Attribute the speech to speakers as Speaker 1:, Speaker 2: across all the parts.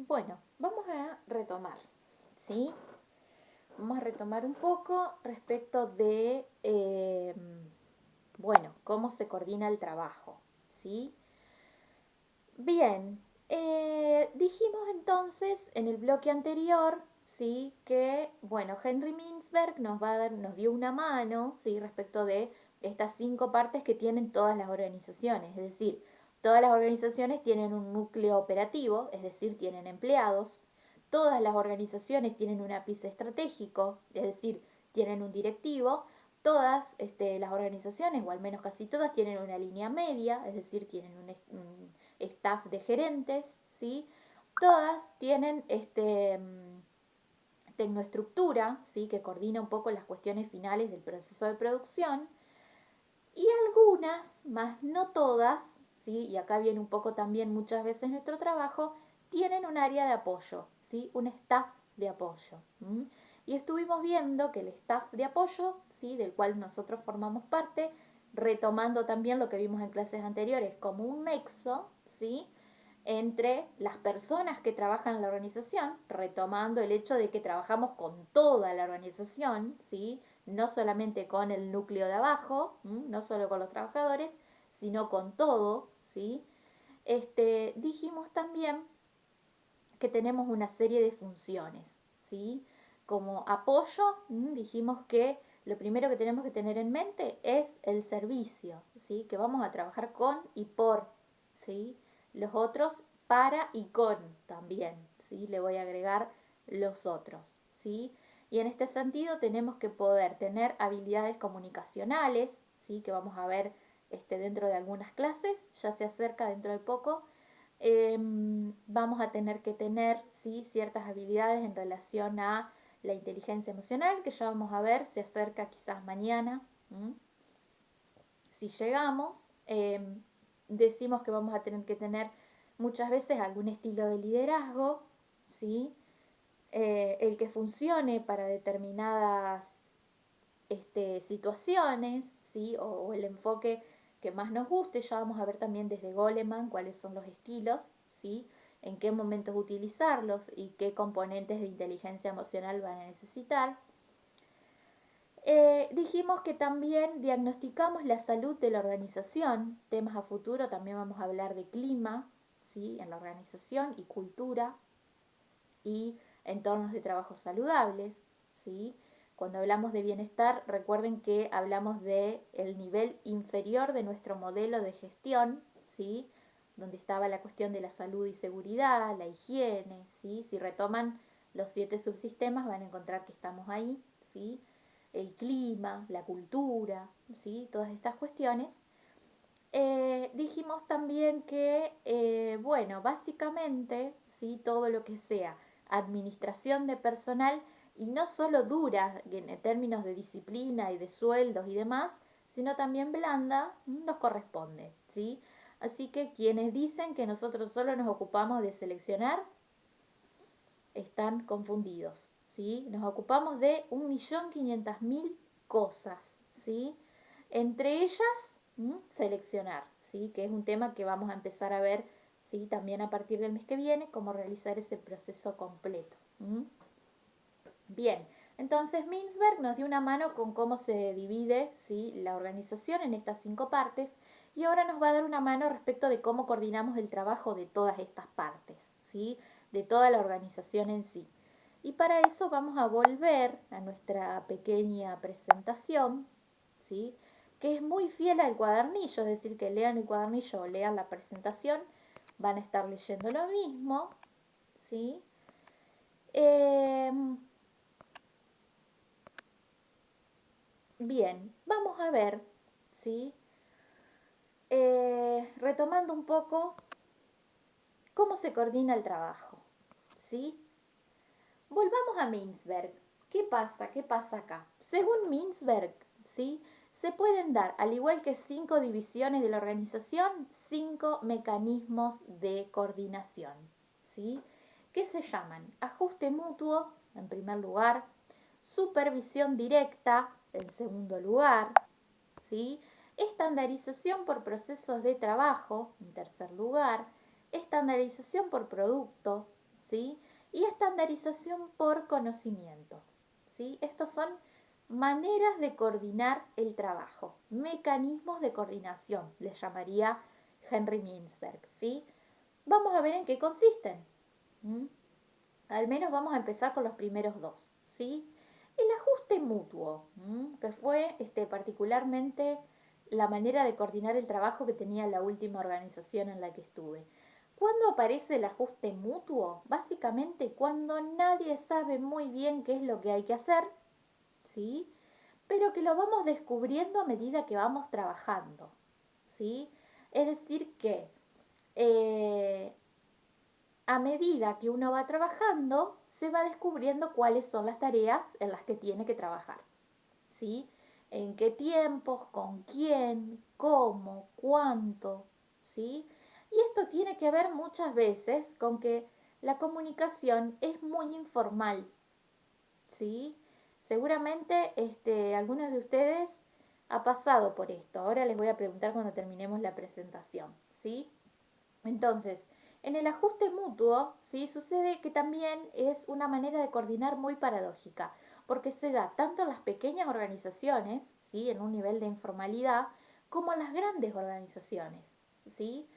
Speaker 1: Bueno, vamos a retomar, ¿sí? Vamos a retomar un poco respecto de, bueno, cómo se coordina el trabajo, ¿sí? Bien, dijimos entonces en el bloque anterior, ¿sí? Que, bueno, Henry Mintzberg nos dio una mano, ¿sí? Respecto de estas 5 partes que tienen todas las organizaciones, es decir, todas las organizaciones tienen un núcleo operativo, es decir, tienen empleados, todas las organizaciones tienen un ápice estratégico, es decir, tienen un directivo, todas las organizaciones, o al menos casi todas, tienen una línea media, es decir, tienen un staff de gerentes, ¿sí? Todas tienen tecnoestructura, ¿sí? Que coordina un poco las cuestiones finales del proceso de producción. Y algunas, más no todas, ¿sí? Y acá viene un poco también muchas veces nuestro trabajo, tienen un área de apoyo, ¿sí? Un staff de apoyo. Y estuvimos viendo que el staff de apoyo, ¿sí? Del cual nosotros formamos parte, retomando también lo que vimos en clases anteriores como un nexo, ¿sí? Entre las personas que trabajan en la organización, retomando el hecho de que trabajamos con toda la organización, ¿sí? No solamente con el núcleo de abajo, no solo con los trabajadores, sino con todo, ¿sí? Dijimos también que tenemos una serie de funciones, ¿sí? Como apoyo, dijimos que lo primero que tenemos que tener en mente es el servicio, ¿sí? Que vamos a trabajar con y por, ¿sí? Los otros para y con también, ¿sí? Le voy a agregar los otros, ¿sí? Y en este sentido tenemos que poder tener habilidades comunicacionales, ¿sí? Que vamos a ver dentro de algunas clases, ya se acerca dentro de poco. Vamos a tener que tener, ¿sí? Ciertas habilidades en relación a la inteligencia emocional, que ya vamos a ver, se acerca quizás mañana. Si llegamos, decimos que vamos a tener que tener muchas veces algún estilo de liderazgo, ¿sí? El que funcione para determinadas situaciones, ¿sí? O el enfoque que más nos guste. Ya vamos a ver también desde Goleman cuáles son los estilos, ¿sí? En qué momentos utilizarlos y qué componentes de inteligencia emocional van a necesitar. Dijimos que también diagnosticamos la salud de la organización, temas a futuro, también vamos a hablar de clima, ¿sí? En la organización y cultura y entornos de trabajo saludables, ¿sí? Cuando hablamos de bienestar, recuerden que hablamos de el nivel inferior de nuestro modelo de gestión, ¿sí? Donde estaba la cuestión de la salud y seguridad, la higiene, ¿sí? Si retoman los 7 subsistemas van a encontrar que estamos ahí, ¿sí? El clima, la cultura, ¿sí? Todas estas cuestiones. Dijimos también que, bueno, básicamente, ¿sí? Todo lo que sea administración de personal y no solo dura en términos de disciplina y de sueldos y demás, sino también blanda, nos corresponde, ¿sí? Así que quienes dicen que nosotros solo nos ocupamos de seleccionar, están confundidos, ¿sí? Nos ocupamos de 1.500.000 cosas, ¿sí? Entre ellas, seleccionar, ¿sí? Que es un tema que vamos a empezar a ver, ¿sí? También a partir del mes que viene, cómo realizar ese proceso completo. Bien, entonces Mintzberg nos dio una mano con cómo se divide, ¿sí? La organización en estas 5 partes y ahora nos va a dar una mano respecto de cómo coordinamos el trabajo de todas estas partes, ¿sí? De toda la organización en sí. Y para eso vamos a volver a nuestra pequeña presentación, ¿sí? Que es muy fiel al cuadernillo, es decir, que lean el cuadernillo o lean la presentación, van a estar leyendo lo mismo, ¿sí? Bien, vamos a ver, ¿sí? Retomando un poco cómo se coordina el trabajo, ¿sí? Volvamos a Mintzberg. ¿Qué pasa? ¿Qué pasa acá? Según Mintzberg, ¿sí? Se pueden dar, al igual que 5 divisiones de la organización, 5 mecanismos de coordinación, ¿sí? Que se llaman ajuste mutuo, en primer lugar, supervisión directa, en segundo lugar, ¿sí? Estandarización por procesos de trabajo, en tercer lugar, estandarización por producto, ¿sí? Y estandarización por conocimiento, ¿sí? Estos son maneras de coordinar el trabajo, mecanismos de coordinación, les llamaría Henry Mintzberg, ¿sí? Vamos a ver en qué consisten. ¿Mm? Al menos vamos a empezar con los primeros dos, ¿sí? El ajuste mutuo, que fue particularmente la manera de coordinar el trabajo que tenía la última organización en la que estuve. ¿Cuándo aparece el ajuste mutuo? Básicamente cuando nadie sabe muy bien qué es lo que hay que hacer, ¿sí? Pero que lo vamos descubriendo a medida que vamos trabajando, ¿sí? Es decir que eh, a medida que uno va trabajando, se va descubriendo cuáles son las tareas en las que tiene que trabajar, ¿sí? En qué tiempos, con quién, cómo, cuánto, ¿sí? Y esto tiene que ver muchas veces con que la comunicación es muy informal, ¿sí? Seguramente algunos de ustedes ha pasado por esto. Ahora les voy a preguntar cuando terminemos la presentación, ¿sí? Entonces, en el ajuste mutuo, ¿sí? Sucede que también es una manera de coordinar muy paradójica, porque se da tanto en las pequeñas organizaciones, ¿sí? En un nivel de informalidad, como en las grandes organizaciones, ¿sí?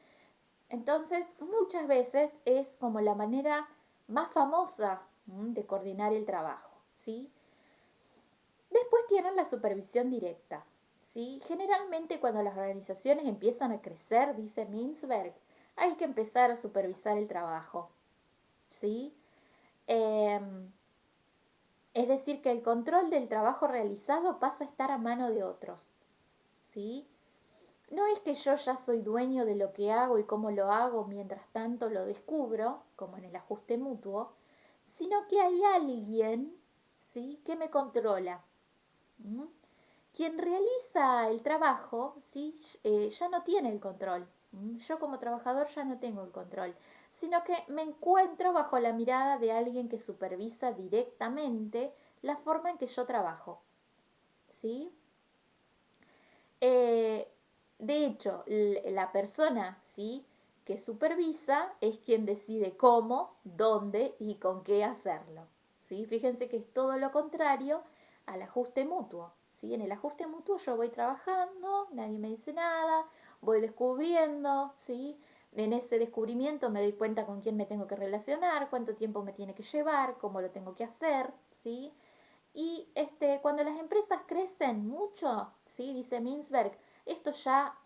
Speaker 1: Entonces, muchas veces es como la manera más famosa de coordinar el trabajo, ¿sí? Después tienen la supervisión directa, ¿sí? Generalmente cuando las organizaciones empiezan a crecer, dice Mintzberg, hay que empezar a supervisar el trabajo, ¿sí? Es decir, que el control del trabajo realizado pasa a estar a mano de otros, ¿sí? No es que yo ya soy dueño de lo que hago y cómo lo hago, mientras tanto lo descubro, como en el ajuste mutuo, sino que hay alguien, ¿sí? Que me controla. ¿Mm? Quien realiza el trabajo, ¿sí? Ya no tiene el control. Yo como trabajador ya no tengo el control, sino que me encuentro bajo la mirada de alguien que supervisa directamente la forma en que yo trabajo, ¿sí? Eh, de hecho, la persona, ¿sí? que supervisa es quien decide cómo, dónde y con qué hacerlo, ¿sí? Fíjense que es todo lo contrario al ajuste mutuo, ¿sí? En el ajuste mutuo yo voy trabajando, nadie me dice nada, voy descubriendo, ¿sí? En ese descubrimiento me doy cuenta con quién me tengo que relacionar, cuánto tiempo me tiene que llevar, cómo lo tengo que hacer, ¿sí? Y cuando las empresas crecen mucho, ¿sí? Dice Mintzberg, esto ya,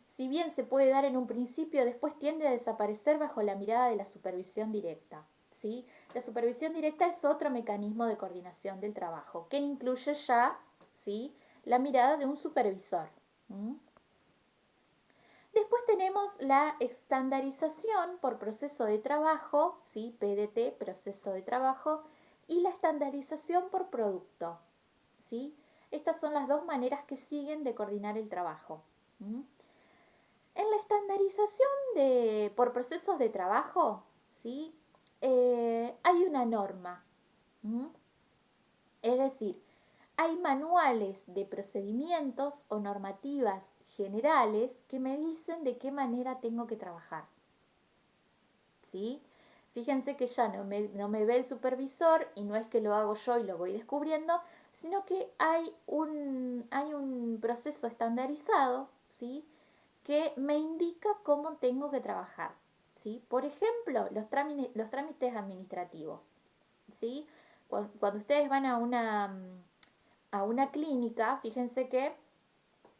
Speaker 1: si bien se puede dar en un principio, después tiende a desaparecer bajo la mirada de la supervisión directa, ¿sí? La supervisión directa es otro mecanismo de coordinación del trabajo que incluye ya, ¿sí? la mirada de un supervisor. Después tenemos la estandarización por proceso de trabajo, ¿sí? PDT, proceso de trabajo, y la estandarización por producto, ¿sí? Estas son las dos maneras que siguen de coordinar el trabajo. En la estandarización por procesos de trabajo, ¿sí? Hay una norma. Es decir, hay manuales de procedimientos o normativas generales que me dicen de qué manera tengo que trabajar, ¿sí? Fíjense que ya no me ve el supervisor y no es que lo hago yo y lo voy descubriendo, sino que hay un proceso estandarizado, ¿sí? que me indica cómo tengo que trabajar, ¿sí? Por ejemplo, los trámites administrativos, ¿sí? Cuando ustedes van a una clínica, fíjense que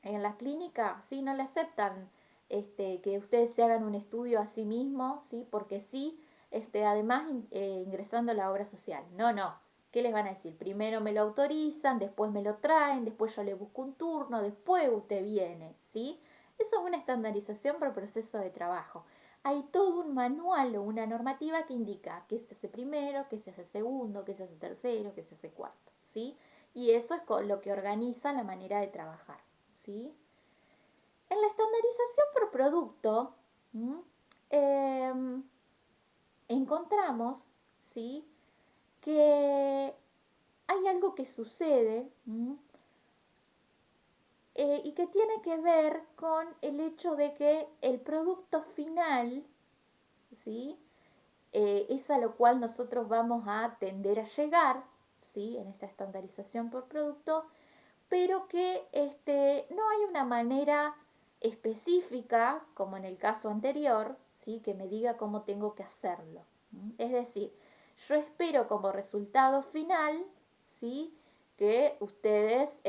Speaker 1: en la clínica, sí, no le aceptan que ustedes se hagan un estudio a sí mismo, sí, porque sí, además ingresando a la obra social. No, no. ¿Qué les van a decir? Primero me lo autorizan, después me lo traen, después yo le busco un turno, después usted viene, ¿sí? Eso es una estandarización por proceso de trabajo. Hay todo un manual o una normativa que indica qué se hace primero, qué se hace segundo, qué se hace tercero, qué se hace cuarto, ¿sí? Y eso es lo que organiza la manera de trabajar, ¿sí? En la estandarización por producto, eh, encontramos, ¿sí? que hay algo que sucede y que tiene que ver con el hecho de que el producto final, ¿sí? es a lo cual nosotros vamos a tender a llegar, ¿sí? En esta estandarización por producto, pero que no hay una manera específica, como en el caso anterior, ¿sí? Que me diga cómo tengo que hacerlo. Es decir, yo espero como resultado final, ¿sí? Que ustedes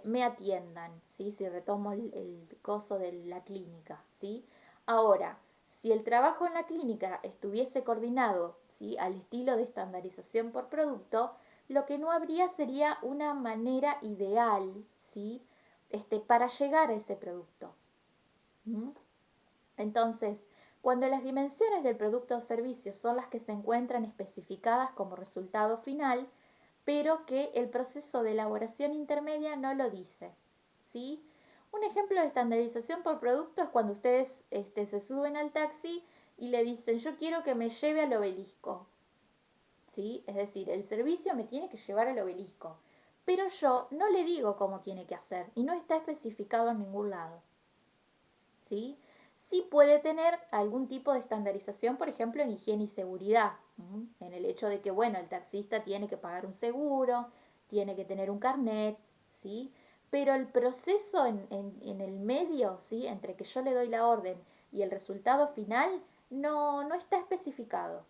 Speaker 1: me atiendan, ¿sí? Si retomo el coso de la clínica, ¿sí? Ahora, si el trabajo en la clínica estuviese coordinado, ¿sí? Al estilo de estandarización por producto, lo que no habría sería una manera ideal, ¿sí? Para llegar a ese producto. ¿Mm? Entonces, cuando las dimensiones del producto o servicio son las que se encuentran especificadas como resultado final, pero que el proceso de elaboración intermedia no lo dice, ¿sí? Un ejemplo de estandarización por producto es cuando ustedes se suben al taxi y le dicen, yo quiero que me lleve al obelisco, ¿sí? Es decir, el servicio me tiene que llevar al obelisco, pero yo no le digo cómo tiene que hacer y no está especificado en ningún lado, ¿sí? Sí puede tener algún tipo de estandarización, por ejemplo, en higiene y seguridad, en el hecho de que, bueno, el taxista tiene que pagar un seguro, tiene que tener un carnet, ¿sí? Pero el proceso en el medio, ¿sí? Entre que yo le doy la orden y el resultado final, no está especificado,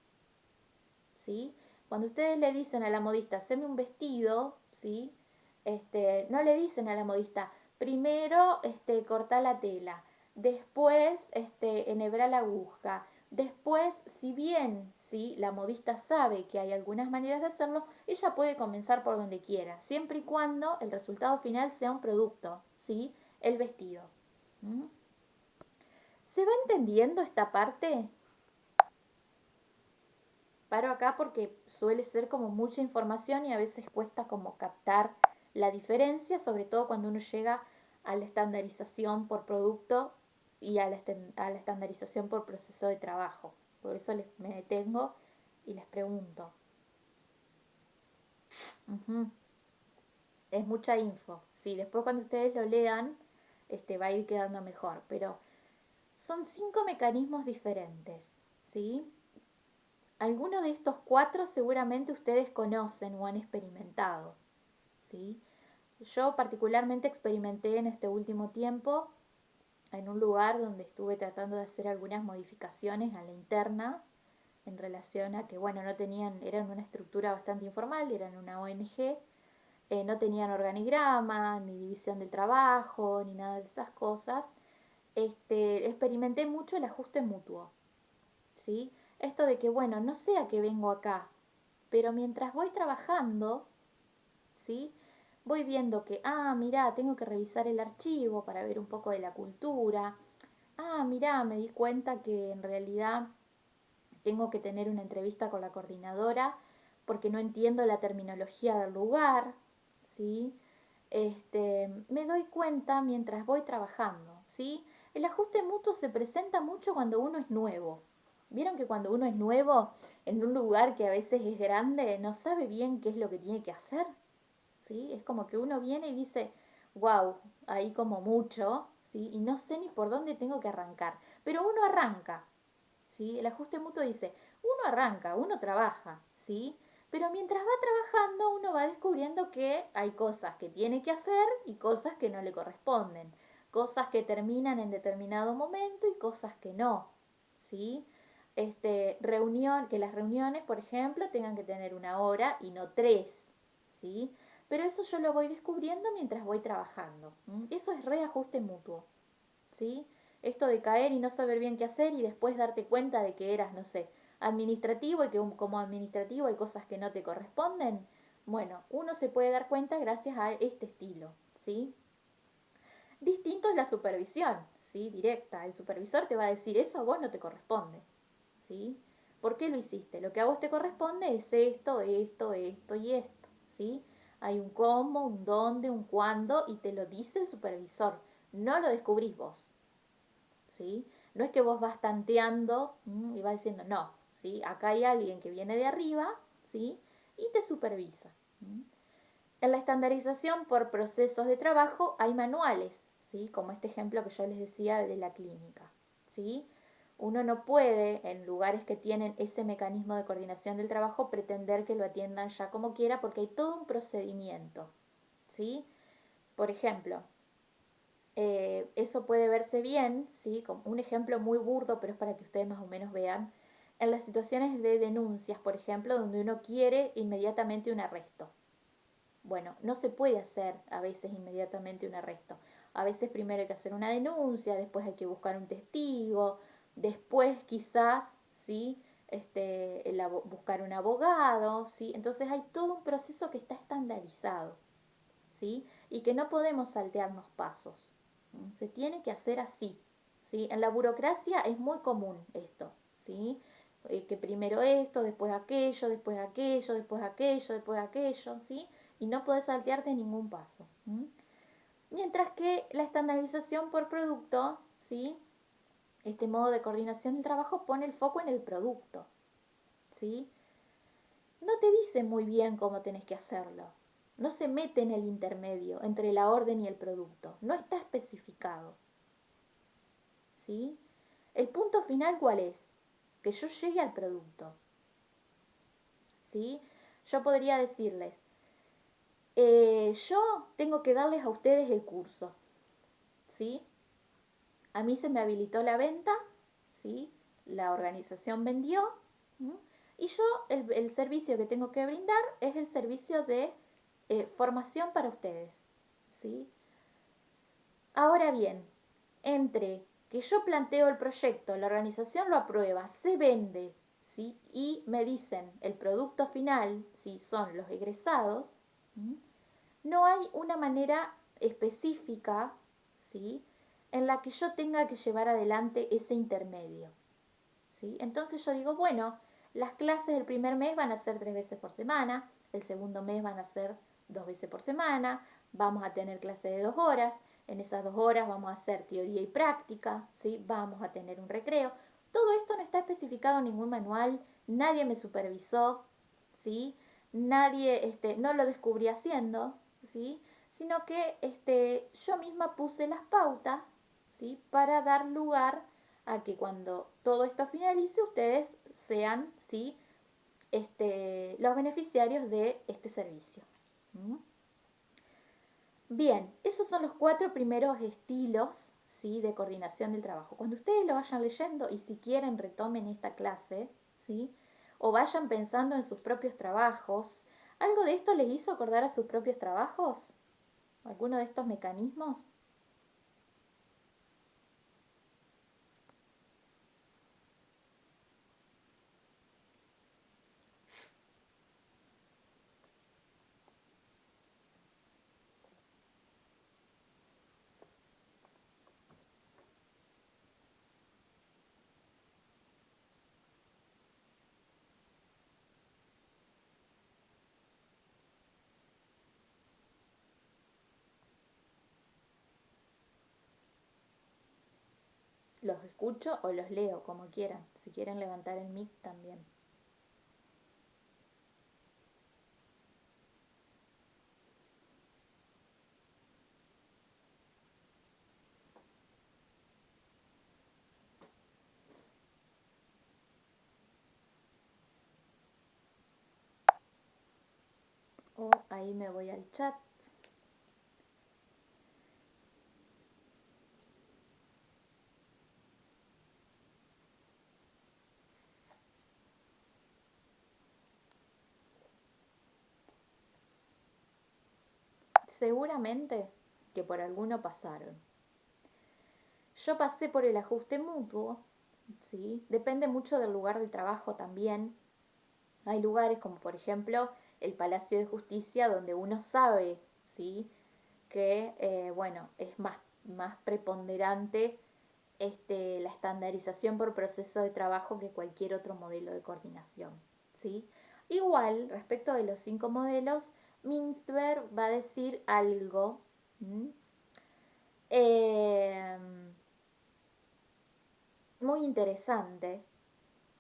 Speaker 1: ¿sí? Cuando ustedes le dicen a la modista, haceme un vestido, ¿sí? No le dicen a la modista, primero corta la tela, después enhebra la aguja, después, si bien, ¿sí? La modista sabe que hay algunas maneras de hacerlo, ella puede comenzar por donde quiera, siempre y cuando el resultado final sea un producto, ¿sí? El vestido. ¿Mm? ¿Se va entendiendo esta parte? Paro acá porque suele ser como mucha información y a veces cuesta como captar la diferencia, sobre todo cuando uno llega a la estandarización por producto y a la estandarización por proceso de trabajo. Por eso me detengo y les pregunto. Ujú. Es mucha info. Sí, después cuando ustedes lo lean, va a ir quedando mejor. Pero son 5 mecanismos diferentes, ¿sí? Algunos de estos 4 seguramente ustedes conocen o han experimentado, ¿sí? Yo particularmente experimenté en este último tiempo en un lugar donde estuve tratando de hacer algunas modificaciones a la interna en relación a que, bueno, no tenían, eran una estructura bastante informal, eran una ONG, no tenían organigrama, ni división del trabajo, ni nada de esas cosas. Experimenté mucho el ajuste mutuo, ¿sí? Esto de que, bueno, no sé a qué vengo acá, pero mientras voy trabajando, ¿sí? Voy viendo que, mirá, tengo que revisar el archivo para ver un poco de la cultura. Mirá, me di cuenta que en realidad tengo que tener una entrevista con la coordinadora porque no entiendo la terminología del lugar, ¿sí? Me doy cuenta mientras voy trabajando, ¿sí? El ajuste mutuo se presenta mucho cuando uno es nuevo. ¿Vieron que cuando uno es nuevo en un lugar que a veces es grande, no sabe bien qué es lo que tiene que hacer? ¿Sí? Es como que uno viene y dice, wow, ahí como mucho, ¿sí? Y no sé ni por dónde tengo que arrancar. Pero uno arranca, ¿sí? El ajuste mutuo dice, uno arranca, uno trabaja, ¿sí? Pero mientras va trabajando, uno va descubriendo que hay cosas que tiene que hacer y cosas que no le corresponden. Cosas que terminan en determinado momento y cosas que no, ¿sí? Que las reuniones, por ejemplo, tengan que tener 1 hora y no 3, ¿sí? Pero eso yo lo voy descubriendo mientras voy trabajando. Eso es reajuste mutuo, ¿sí? Esto de caer y no saber bien qué hacer y después darte cuenta de que eras, no sé, administrativo y que como administrativo hay cosas que no te corresponden. Bueno, uno se puede dar cuenta gracias a este estilo, ¿sí? Distinto es la supervisión, ¿sí? Directa. El supervisor te va a decir, eso a vos no te corresponde, ¿sí? ¿Por qué lo hiciste? Lo que a vos te corresponde es esto, esto, esto y esto, ¿sí? Hay un cómo, un dónde, un cuándo y te lo dice el supervisor. No lo descubrís vos, ¿sí? No es que vos vas tanteando y vas diciendo, no, ¿sí? Acá hay alguien que viene de arriba, ¿sí? Y te supervisa. En la estandarización por procesos de trabajo hay manuales, ¿sí? Como este ejemplo que yo les decía de la clínica, ¿sí? Uno no puede, en lugares que tienen ese mecanismo de coordinación del trabajo, pretender que lo atiendan ya como quiera, porque hay todo un procedimiento, ¿sí? Por ejemplo, eso puede verse bien, ¿sí? Como un ejemplo muy burdo, pero es para que ustedes más o menos vean, en las situaciones de denuncias, por ejemplo, donde uno quiere inmediatamente un arresto. Bueno, no se puede hacer a veces inmediatamente un arresto. A veces primero hay que hacer una denuncia, después hay que buscar un testigo, después quizás, ¿sí? Buscar un abogado, ¿sí? Entonces hay todo un proceso que está estandarizado, ¿sí? Y que no podemos saltearnos pasos. Se tiene que hacer así, ¿sí? En la burocracia es muy común esto, ¿sí? Que primero esto, después aquello, después aquello, después aquello, después aquello, ¿sí? Y no podés saltearte ningún paso. Mientras que la estandarización por producto, ¿sí? Este modo de coordinación del trabajo pone el foco en el producto, ¿sí? No te dice muy bien cómo tenés que hacerlo. No se mete en el intermedio entre la orden y el producto. No está especificado. ¿Sí? El punto final, ¿cuál es? Que yo llegue al producto. ¿Sí? Yo podría decirles, yo tengo que darles a ustedes el curso. ¿Sí? A mí se me habilitó la venta. ¿Sí? La organización vendió. ¿Mm? Y yo el servicio que tengo que brindar es el servicio de formación para ustedes. ¿Sí? Ahora bien, entre que yo planteo el proyecto, la organización lo aprueba, se vende, ¿sí? Y me dicen el producto final, si son los egresados, no hay una manera específica, ¿sí? En la que yo tenga que llevar adelante ese intermedio, ¿sí? Entonces yo digo, bueno, las clases del primer mes van a ser 3 veces por semana, el segundo mes van a ser 2 veces por semana, vamos a tener clases de 2 horas, en esas 2 horas vamos a hacer teoría y práctica, ¿sí? Vamos a tener un recreo. Todo esto no está especificado en ningún manual, nadie me supervisó, ¿sí? Nadie, no lo descubrí haciendo, ¿sí? Sino que yo misma puse las pautas, ¿sí? Para dar lugar a que cuando todo esto finalice ustedes sean, ¿sí? Los beneficiarios de este servicio. ¿Mm? Bien, esos son los 4 primeros estilos, ¿sí? De coordinación del trabajo. Cuando ustedes lo vayan leyendo y si quieren retomen esta clase, ¿sí? O vayan pensando en sus propios trabajos, ¿algo de esto les hizo acordar a sus propios trabajos? ¿Alguno de estos mecanismos? Los escucho o los leo, como quieran. Si quieren levantar el mic también. O ahí me voy al chat. Seguramente que por alguno pasaron. Yo pasé por el ajuste mutuo, ¿sí? Depende mucho del lugar del trabajo también. Hay lugares como por ejemplo el Palacio de Justicia donde uno sabe, ¿sí? Que, bueno, es más preponderante la estandarización por proceso de trabajo que cualquier otro modelo de coordinación, ¿sí? Igual, respecto de los 5 modelos, Mintzberg va a decir algo eh, muy interesante,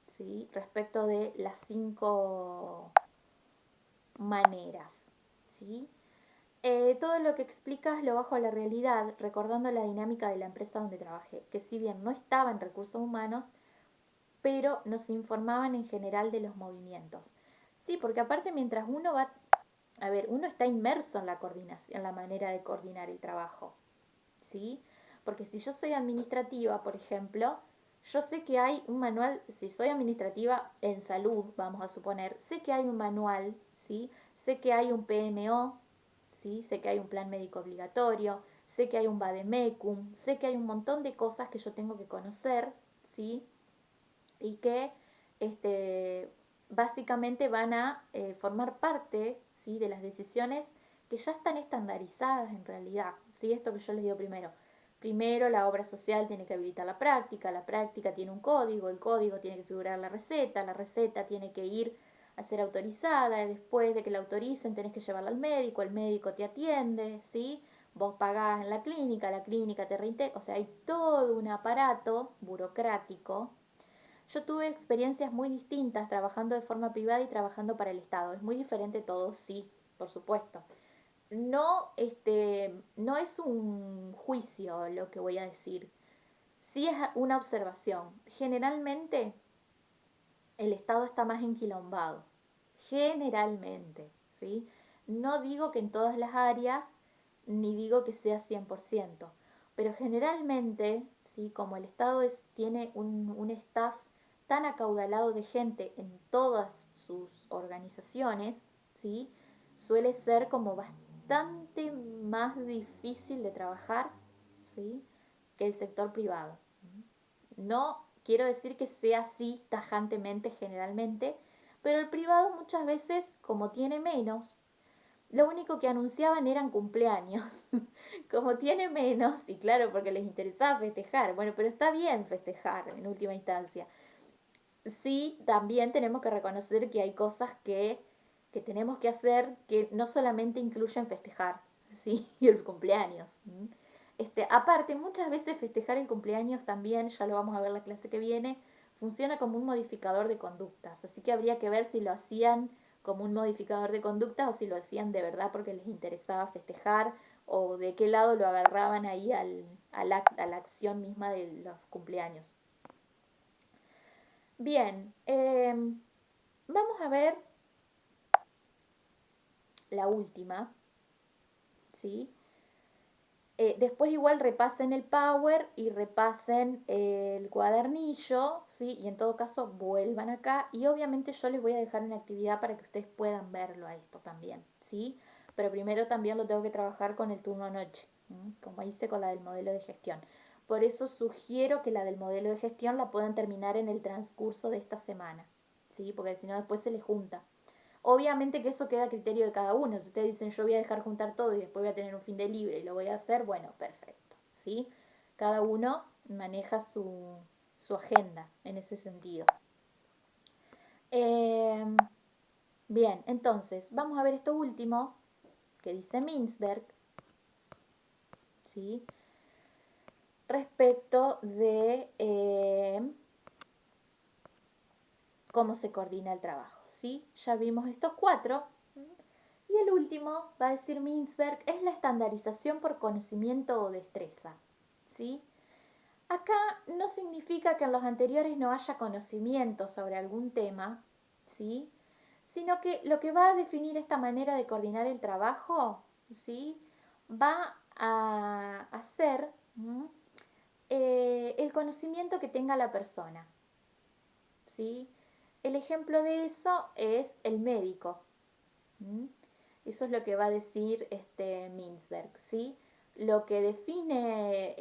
Speaker 1: ¿sí? Respecto de las 5 maneras, ¿sí? Todo lo que explicas lo bajo a la realidad, recordando la dinámica de la empresa donde trabajé, que si bien no estaba en recursos humanos, pero nos informaban en general de los movimientos. Sí, porque aparte mientras uno va, a ver, uno está inmerso en la coordinación, en la manera de coordinar el trabajo, ¿sí? Porque si yo soy administrativa, por ejemplo, yo sé que hay un manual, si soy administrativa en salud, vamos a suponer, sé que hay un manual, ¿sí? Sé que hay un PMO, ¿sí? Sé que hay un plan médico obligatorio, sé que hay un vademecum, sé que hay un montón de cosas que yo tengo que conocer, ¿sí? Y que básicamente van a formar parte, ¿sí? De las decisiones que ya están estandarizadas en realidad, ¿sí? Esto que yo les digo primero. Primero la obra social tiene que habilitar la práctica tiene un código, el código tiene que figurar la receta tiene que ir a ser autorizada, y después de que la autoricen tenés que llevarla al médico, el médico te atiende, ¿sí? Vos pagás en la clínica te reintegra, o sea, hay todo un aparato burocrático. Yo tuve experiencias muy distintas trabajando de forma privada y trabajando para el Estado. Es muy diferente todo, sí, por supuesto. No, no es un juicio lo que voy a decir. Sí es una observación. Generalmente el Estado está más enquilombado. Generalmente, ¿sí? No digo que en todas las áreas, ni digo que sea 100%, pero generalmente, ¿sí? Como el Estado tiene un staff tan acaudalado de gente en todas sus organizaciones, ¿sí? Suele ser como bastante más difícil de trabajar, ¿sí? Que el sector privado. No quiero decir que sea así tajantemente generalmente, pero el privado muchas veces, como tiene menos, lo único que anunciaban eran cumpleaños. Como tiene menos, y claro, porque les interesaba festejar. Bueno, pero está bien festejar en última instancia. Sí, también tenemos que reconocer que hay cosas que tenemos que hacer que no solamente incluyen festejar, ¿sí? Y el cumpleaños. Aparte, muchas veces festejar el cumpleaños también, ya lo vamos a ver la clase que viene, funciona como un modificador de conductas. Así que habría que ver si lo hacían como un modificador de conductas o si lo hacían de verdad porque les interesaba festejar o de qué lado lo agarraban ahí a la acción misma de los cumpleaños. Bien, vamos a ver la última, ¿sí? Después igual repasen el Power y repasen el cuadernillo, ¿sí? Y en todo caso vuelvan acá y obviamente yo les voy a dejar una actividad para que ustedes puedan verlo a esto también, ¿sí? Pero primero también lo tengo que trabajar con el turno noche, como hice con la del modelo de gestión. Por eso sugiero que la del modelo de gestión la puedan terminar en el transcurso de esta semana, ¿sí? Porque si no después se les junta. Obviamente que eso queda a criterio de cada uno. Si ustedes dicen yo voy a dejar juntar todo y después voy a tener un fin de libre y lo voy a hacer, bueno, perfecto, ¿sí? Cada uno maneja su agenda en ese sentido. Eh, bien, entonces, vamos a ver esto último que dice Mintzberg, ¿sí? Respecto de cómo se coordina el trabajo, ¿sí? Ya vimos estos cuatro. Y el último, va a decir Mintzberg, es la estandarización por conocimiento o destreza, ¿sí? Acá no significa que en los anteriores no haya conocimiento sobre algún tema, ¿sí? Sino que lo que va a definir esta manera de coordinar el trabajo, ¿sí? Va a ser el conocimiento que tenga la persona, ¿sí? El ejemplo de eso es el médico. Eso es lo que va a decir Mintzberg, ¿sí? Lo que define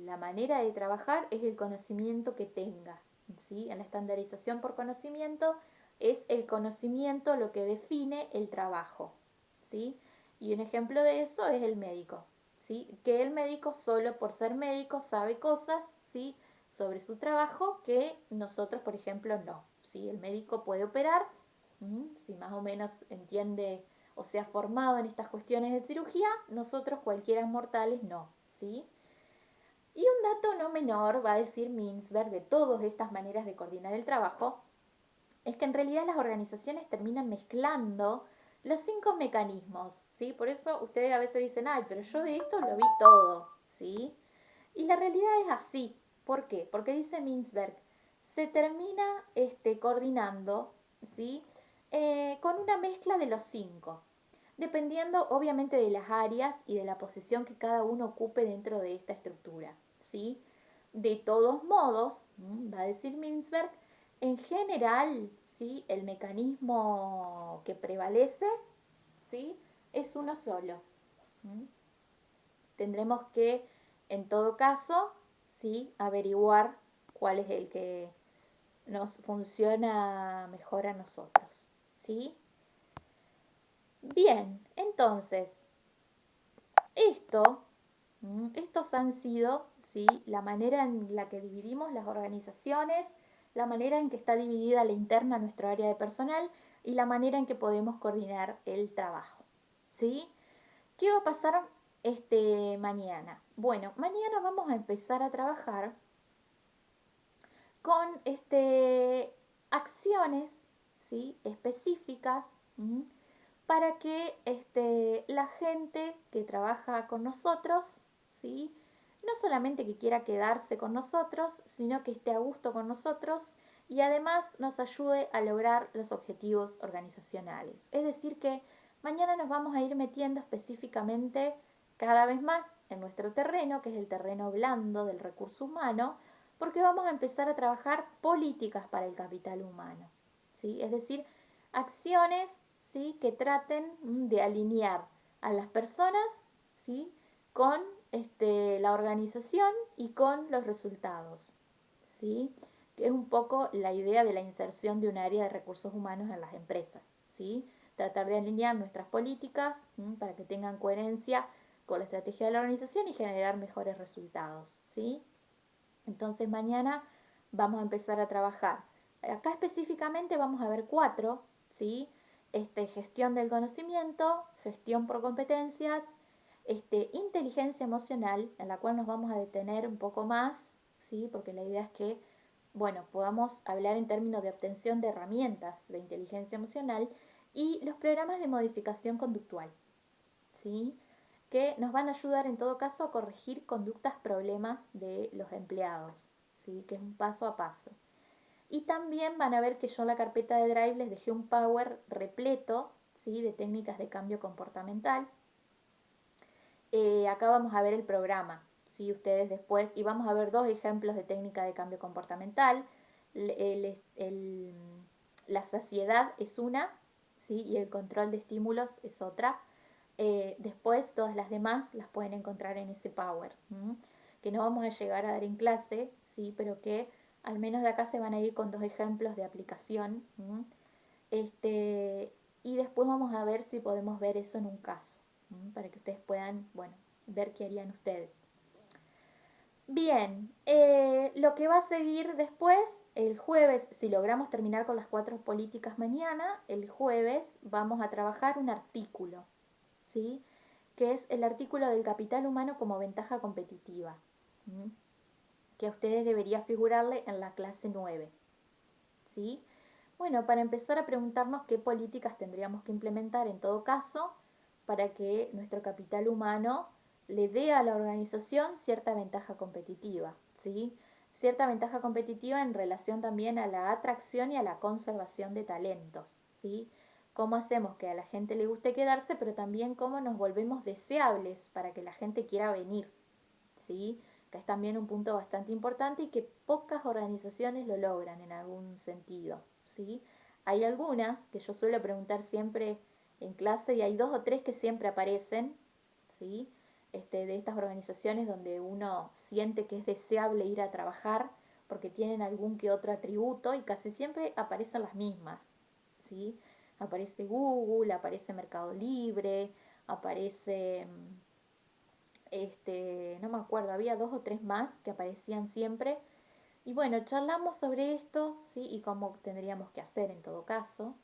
Speaker 1: la manera de trabajar es el conocimiento que tenga, ¿sí? En la estandarización por conocimiento es el conocimiento lo que define el trabajo, ¿sí? Y un ejemplo de eso es el médico, ¿sí? Que el médico solo por ser médico sabe cosas, ¿sí? Sobre su trabajo que nosotros, por ejemplo, no, ¿sí? El médico puede operar, si más o menos entiende o se ha formado en estas cuestiones de cirugía, nosotros cualquiera mortales no, ¿sí? Y un dato no menor, va a decir Mintzberg, de todas estas maneras de coordinar el trabajo, es que en realidad las organizaciones terminan mezclando los 5 mecanismos, ¿sí? Por eso ustedes a veces dicen, ay, pero yo de esto lo vi todo, ¿sí? Y la realidad es así. ¿Por qué? Porque dice Mintzberg, se termina coordinando, ¿sí? Con una mezcla de los 5, dependiendo obviamente de las áreas y de la posición que cada uno ocupe dentro de esta estructura, ¿sí? De todos modos, va a decir Mintzberg, en general, ¿sí? El mecanismo que prevalece, ¿sí? Es uno solo. Tendremos que, en todo caso, ¿sí? Averiguar cuál es el que nos funciona mejor a nosotros, ¿sí? Bien, entonces, estos han sido, ¿sí? La manera en la que dividimos las organizaciones, la manera en que está dividida la interna nuestra área de personal y la manera en que podemos coordinar el trabajo, ¿sí? ¿Qué va a pasar mañana? Bueno, mañana vamos a empezar a trabajar con acciones, ¿sí? Específicas, para que la gente que trabaja con nosotros, ¿sí? No solamente que quiera quedarse con nosotros, sino que esté a gusto con nosotros y además nos ayude a lograr los objetivos organizacionales. Es decir, que mañana nos vamos a ir metiendo específicamente cada vez más en nuestro terreno, que es el terreno blando del recurso humano, porque vamos a empezar a trabajar políticas para el capital humano, ¿sí? Es decir, acciones, ¿sí? Que traten de alinear a las personas, ¿sí? Con la organización y con los resultados, ¿sí? Que es un poco la idea de la inserción de un área de recursos humanos en las empresas, ¿sí? Tratar de alinear nuestras políticas para que tengan coherencia con la estrategia de la organización y generar mejores resultados, ¿sí? Entonces mañana vamos a empezar a trabajar. Acá específicamente vamos a ver 4, ¿sí? Gestión del conocimiento, gestión por competencias, inteligencia emocional, en la cual nos vamos a detener un poco más, ¿sí? Porque la idea es que, bueno, podamos hablar en términos de obtención de herramientas de inteligencia emocional y los programas de modificación conductual, ¿sí? Que nos van a ayudar en todo caso a corregir conductas problemas de los empleados, ¿sí? Que es un paso a paso. Y también van a ver que yo en la carpeta de Drive les dejé un Power repleto, ¿sí? De técnicas de cambio comportamental. Acá vamos a ver el programa, ¿sí? Ustedes después, y vamos a ver 2 ejemplos de técnica de cambio comportamental. La saciedad es una, ¿sí? Y el control de estímulos es otra. Después todas las demás las pueden encontrar en ese Power, que no vamos a llegar a dar en clase, ¿sí? Pero que al menos de acá se van a ir con 2 ejemplos de aplicación. Y después vamos a ver si podemos ver eso en un caso, para que ustedes puedan, bueno, ver qué harían ustedes. Bien, lo que va a seguir después, el jueves, si logramos terminar con las 4 políticas mañana, el jueves vamos a trabajar un artículo, ¿sí? Que es el artículo del capital humano como ventaja competitiva, que a ustedes debería figurarle en la clase 9, ¿sí? Bueno, para empezar a preguntarnos qué políticas tendríamos que implementar en todo caso para que nuestro capital humano le dé a la organización cierta ventaja competitiva, ¿sí? Cierta ventaja competitiva en relación también a la atracción y a la conservación de talentos, ¿sí? Cómo hacemos que a la gente le guste quedarse, pero también cómo nos volvemos deseables para que la gente quiera venir, ¿sí? Que es también un punto bastante importante y que pocas organizaciones lo logran en algún sentido, ¿sí? Hay algunas que yo suelo preguntar siempre en clase y hay 2 o 3 que siempre aparecen, ¿sí? De estas organizaciones donde uno siente que es deseable ir a trabajar porque tienen algún que otro atributo y casi siempre aparecen las mismas, ¿sí? Aparece Google, aparece Mercado Libre, aparece no me acuerdo, había 2 o 3 más que aparecían siempre. Y bueno, charlamos sobre esto, ¿sí? Y cómo tendríamos que hacer en todo caso.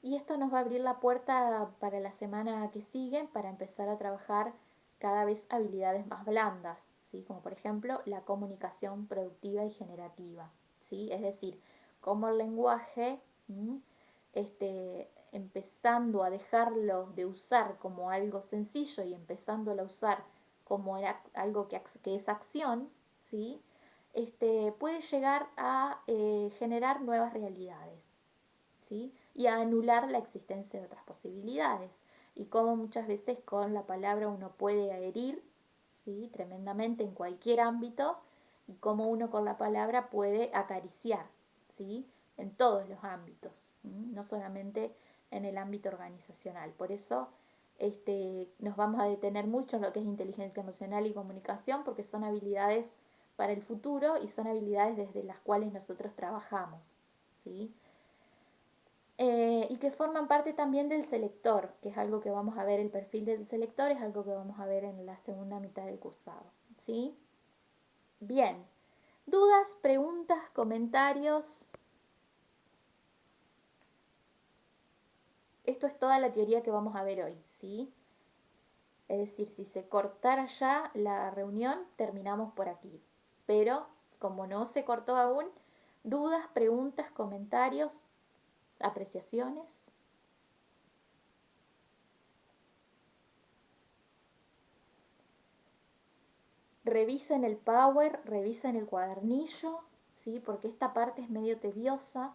Speaker 1: Y esto nos va a abrir la puerta para la semana que sigue para empezar a trabajar cada vez habilidades más blandas, ¿sí? Como por ejemplo la comunicación productiva y generativa, ¿sí? Es decir, cómo el lenguaje, empezando a dejarlo de usar como algo sencillo y empezándolo a usar como algo que es acción, ¿sí? puede llegar a generar nuevas realidades, ¿sí? Y a anular la existencia de otras posibilidades. Y como muchas veces con la palabra uno puede herir, ¿sí? Tremendamente en cualquier ámbito, y cómo uno con la palabra puede acariciar, ¿sí? En todos los ámbitos, no solamente en el ámbito organizacional. Por eso nos vamos a detener mucho en lo que es inteligencia emocional y comunicación, porque son habilidades para el futuro y son habilidades desde las cuales nosotros trabajamos, ¿sí? Y que forman parte también del selector, que es algo que vamos a ver, el perfil del selector es algo que vamos a ver en la segunda mitad del cursado, ¿sí? Bien, dudas, preguntas, comentarios. Esto es toda la teoría que vamos a ver hoy, ¿sí? Es decir, si se cortara ya la reunión, terminamos por aquí. Pero como no se cortó aún, dudas, preguntas, comentarios, apreciaciones. Revisen el Power, revisen el cuadernillo, ¿sí? Porque esta parte es medio tediosa.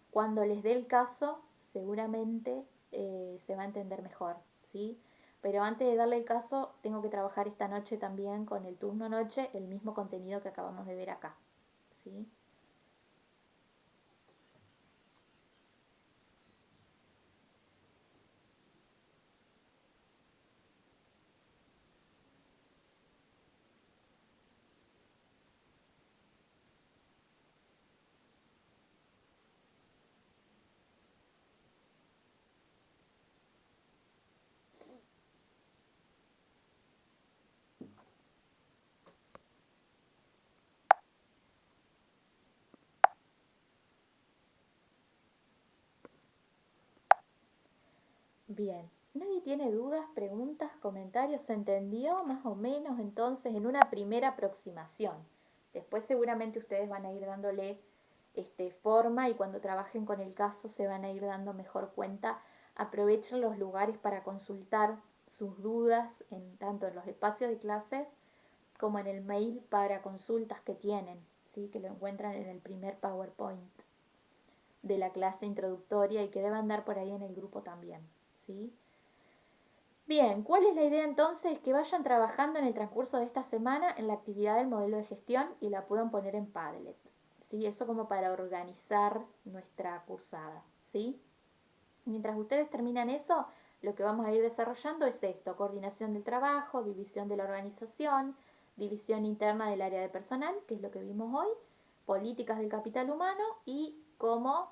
Speaker 1: Cuando les dé el caso, seguramente se va a entender mejor, ¿sí? Pero antes de darle el caso, tengo que trabajar esta noche también con el turno noche, el mismo contenido que acabamos de ver acá, ¿sí? Bien, ¿nadie tiene dudas, preguntas, comentarios? ¿Se entendió más o menos entonces en una primera aproximación? Después seguramente ustedes van a ir dándole forma y cuando trabajen con el caso se van a ir dando mejor cuenta. Aprovechen los lugares para consultar sus dudas tanto en los espacios de clases como en el mail para consultas que tienen, ¿sí? Que lo encuentran en el primer PowerPoint de la clase introductoria y que debe andar por ahí en el grupo también, ¿sí? Bien, ¿cuál es la idea entonces? Que vayan trabajando en el transcurso de esta semana en la actividad del modelo de gestión y la puedan poner en Padlet, ¿sí? Eso como para organizar nuestra cursada, ¿sí? Mientras ustedes terminan eso, lo que vamos a ir desarrollando es esto: coordinación del trabajo, división de la organización, división interna del área de personal, que es lo que vimos hoy, políticas del capital humano y cómo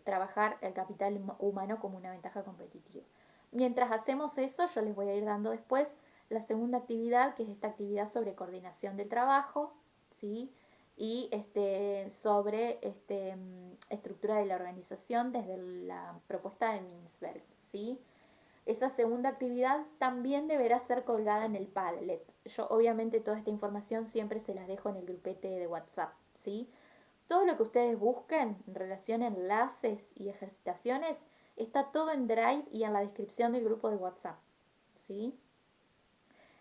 Speaker 1: trabajar el capital humano como una ventaja competitiva. Mientras hacemos eso, yo les voy a ir dando después la segunda actividad, que es esta actividad sobre coordinación del trabajo, ¿sí? Y sobre estructura de la organización desde la propuesta de Mintzberg, ¿sí? Esa segunda actividad también deberá ser colgada en el Padlet. Yo obviamente toda esta información siempre se las dejo en el grupete de WhatsApp, ¿sí? Todo lo que ustedes busquen en relación a enlaces y ejercitaciones está todo en Drive y en la descripción del grupo de WhatsApp, ¿sí?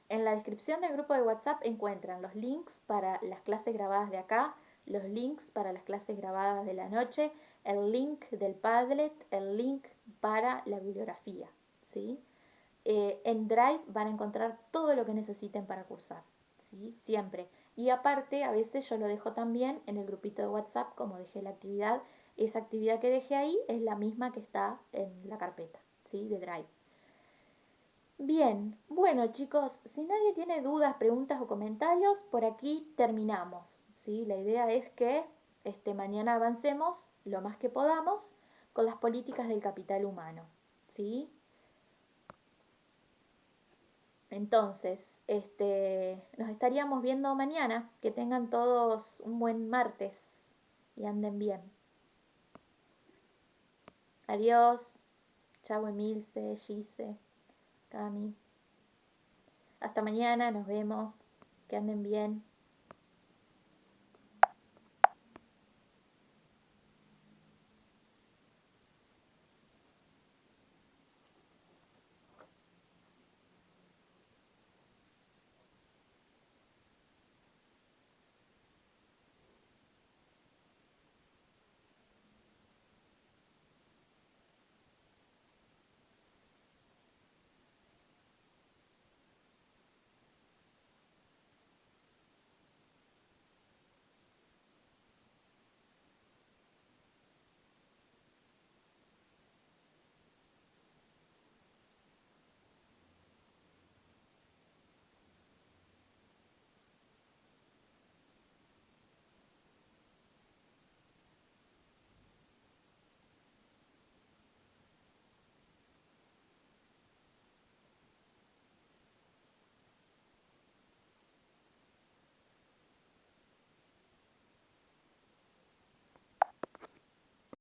Speaker 1: En la descripción del grupo de WhatsApp encuentran los links para las clases grabadas de acá, los links para las clases grabadas de la noche, el link del Padlet, el link para la bibliografía, ¿sí? En Drive van a encontrar todo lo que necesiten para cursar, ¿sí? Siempre. Y aparte, a veces yo lo dejo también en el grupito de WhatsApp, como dejé la actividad. Esa actividad que dejé ahí es la misma que está en la carpeta, ¿sí? De Drive. Bien, bueno chicos, si nadie tiene dudas, preguntas o comentarios, por aquí terminamos, ¿sí? La idea es que mañana avancemos lo más que podamos con las políticas del capital humano, ¿sí? Entonces, nos estaríamos viendo mañana. Que tengan todos un buen martes y anden bien. Adiós. Chau Emilce, Gise, Cami. Hasta mañana, nos vemos. Que anden bien.